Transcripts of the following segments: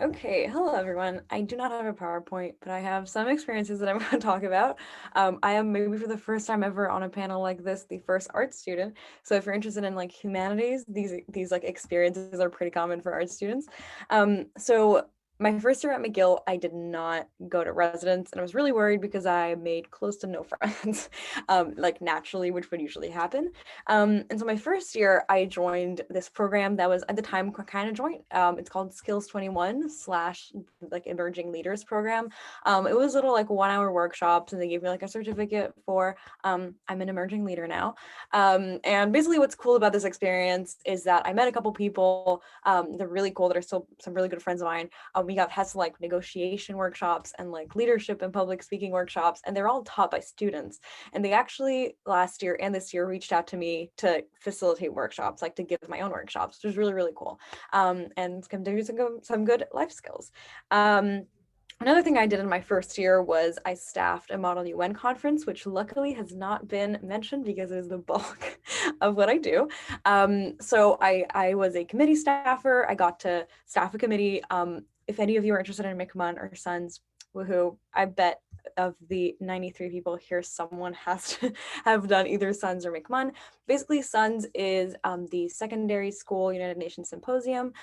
Okay, hello everyone. I do not have a PowerPoint, but I have some experiences that I'm going to talk about. I am maybe for the first time ever on a panel like this, the first art student. So if you're interested in like humanities, these like experiences are pretty common for art students. So my first year at McGill, I did not go to residence, and I was really worried because I made close to no friends, like naturally, which would usually happen. And so my first year, I joined this program that was at the time kind of joint. It's called Skills 21 slash like Emerging Leaders program. It was little like 1 hour workshops, and they gave me like a certificate for I'm an emerging leader now. And basically, what's cool about this experience is that I met a couple people. They're really cool. That are still some really good friends of mine. We got had some like negotiation workshops and like leadership and public speaking workshops, and they're all taught by students. And they actually last year and this year reached out to me to facilitate workshops, like to give my own workshops, which was really, really cool. And can do some good life skills. Another thing I did in my first year was I staffed a Model UN conference, which luckily has not been mentioned because it is the bulk of what I do. So I was a committee staffer. I got to staff a committee. If any of you are interested in McMahon or Sons, woohoo, I bet of the 93 people here, someone has to have done either Sons or McMahon. Basically, Sons is the Secondary School United Nations Symposium,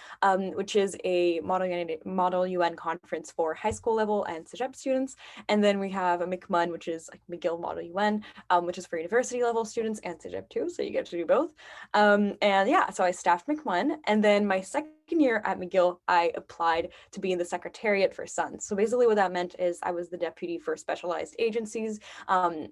which is a Model UN conference for high school level and CEGEP students. And then we have a McMahon, which is like McGill Model UN, which is for university level students and CEGEP too. So you get to do both. And yeah, so I staffed McMahon. And then my second year at McGill, I applied to be in the secretariat for Sons. So basically what that meant is I was the deputy for specialized agencies. And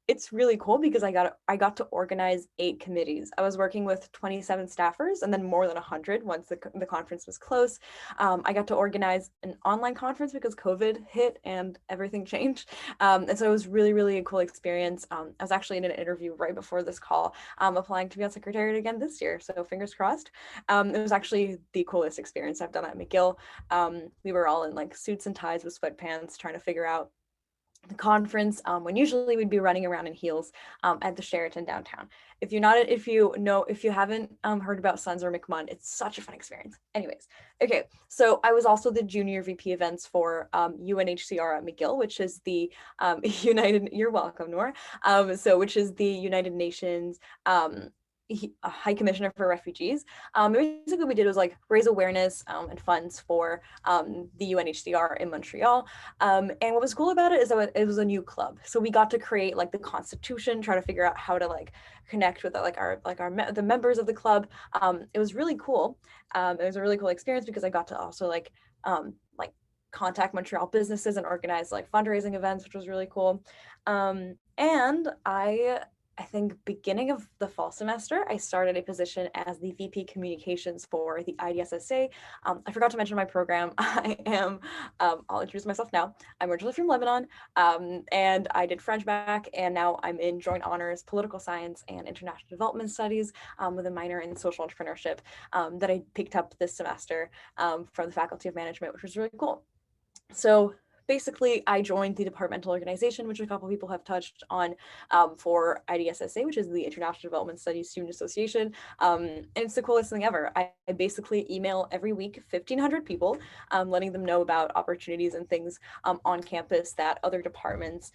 it's really cool because I got to organize 8 committees. I was working with 27 staffers and then more than 100 once the conference was close. I got to organize an online conference because COVID hit and everything changed. And so it was really, really a cool experience. I was actually in an interview right before this call, applying to be on secretariat again this year. So fingers crossed. It was actually the coolest experience I've done at McGill. We were all in like suits and ties with sweatpants trying to figure out the conference when usually we'd be running around in heels at the Sheraton downtown. If you haven't heard about Sons or McMahon, it's such a fun experience. Anyways, okay, so I was also the junior VP events for UNHCR at McGill, which is the you're welcome, Noor. Which is the United Nations High Commissioner for Refugees. Basically what we did was like raise awareness and funds for the UNHCR in Montreal. And what was cool about it is that it was a new club. So we got to create like the constitution, try to figure out how to like connect with the members of the club. It was really cool. It was a really cool experience because I got to also like contact Montreal businesses and organize like fundraising events, which was really cool. And I think beginning of the fall semester, I started a position as the VP Communications for the IDSSA. I forgot to mention my program. I'll introduce myself now. I'm originally from Lebanon, and I did French back, and now I'm in Joint Honors Political Science and International Development Studies with a minor in Social Entrepreneurship that I picked up this semester from the Faculty of Management, which was really cool. So basically, I joined the departmental organization, which a couple of people have touched on, for IDSSA, which is the International Development Studies Student Association. And it's the coolest thing ever. I basically email every week 1,500 people, letting them know about opportunities and things on campus that other departments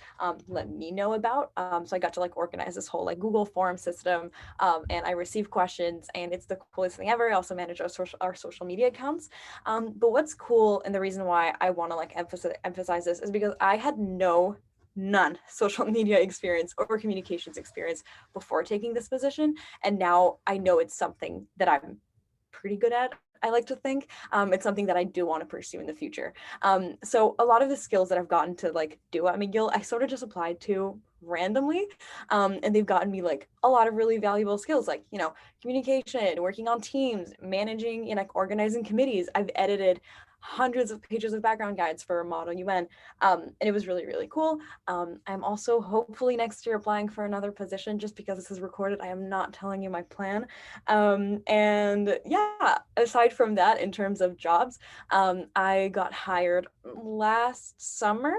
let me know about. So I got to like organize this whole like Google form system, and I receive questions, and it's the coolest thing ever. I also manage our social media accounts. But what's cool, and the reason why I want to like emphasize this, is because I had none social media experience or communications experience before taking this position, and now I know it's something that I'm pretty good at. I like to think it's something that I do want to pursue in the future. So a lot of the skills that I've gotten to like do at McGill, I sort of just applied to randomly, and they've gotten me like a lot of really valuable skills, like communication, working on teams, managing, like organizing committees. I've edited hundreds of pages of background guides for Model UN, and it was really, really cool. I'm also hopefully next year applying for another position. Just because this is recorded, I am not telling you my plan. And yeah, aside from that, in terms of jobs, I got hired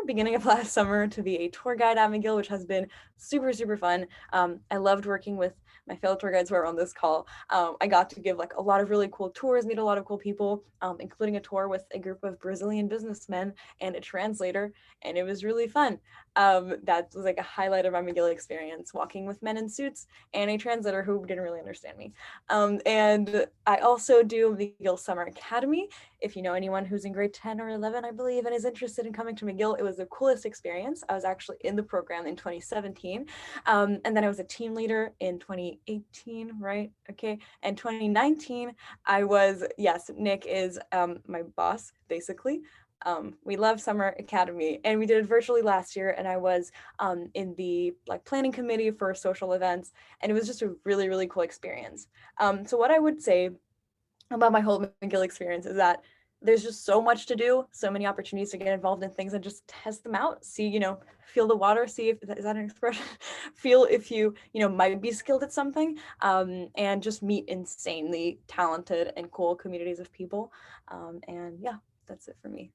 beginning of last summer, to be a tour guide at McGill, which has been super, super fun. I loved working with my fellow tour guides who are on this call, I got to give like a lot of really cool tours, meet a lot of cool people, including a tour with a group of Brazilian businessmen and a translator, and it was really fun. That was like a highlight of my McGill experience, walking with men in suits and a translator who didn't really understand me. And I also do McGill Summer Academy. If you know anyone who's in grade 10 or 11, I believe, and is interested in coming to McGill, it was the coolest experience. I was actually in the program in 2017. And then I was a team leader in 2018, right? Okay. And 2019, I was, yes, Nick is my boss, basically. We love Summer Academy, and we did it virtually last year, and I was in the like planning committee for social events, and it was just a really, really cool experience. So what I would say about my whole McGill experience is that there's just so much to do, so many opportunities to get involved in things and just test them out. See, feel the water, see if is that an expression? Feel if you might be skilled at something, and just meet insanely talented and cool communities of people. And yeah, that's it for me.